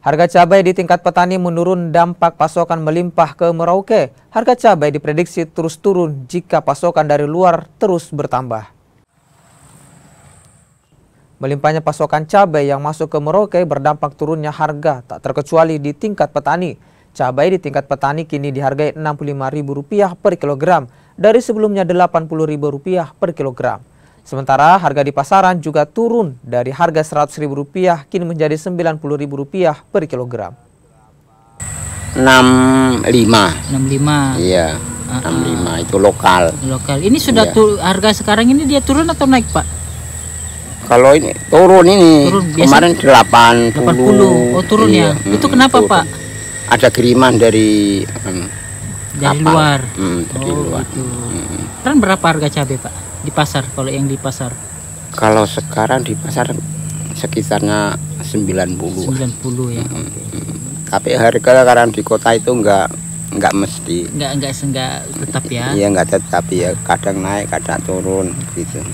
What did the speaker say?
Harga cabai di tingkat petani menurun dampak pasokan melimpah ke Merauke. Harga cabai diprediksi terus turun jika pasokan dari luar terus bertambah. Melimpahnya pasokan cabai yang masuk ke Merauke berdampak turunnya harga tak terkecuali di tingkat petani. Cabai di tingkat petani kini dihargai Rp65.000 per kilogram dari sebelumnya Rp80.000 per kilogram. Sementara harga di pasaran juga turun dari harga Rp100.000 kini menjadi Rp90.000 per kilogram. 65. 65. Iya, 65 itu lokal. Lokal. Ini sudah harga sekarang ini dia turun atau naik, Pak? Kalau ini turun ini. Turun, kemarin 80. Oh, turun ya. Itu kenapa, turun. Pak? Ada kiriman dari luar. Dari luar. Gitu. Kan berapa harga cabai, Pak? Di pasar, kalau yang di pasar? Kalau sekarang di pasar sekitarnya 90. 90 ya. Tapi harga sekarang di kota itu enggak mesti. Enggak tetap ya. Iya, enggak tetap ya, kadang naik, kadang turun gitu.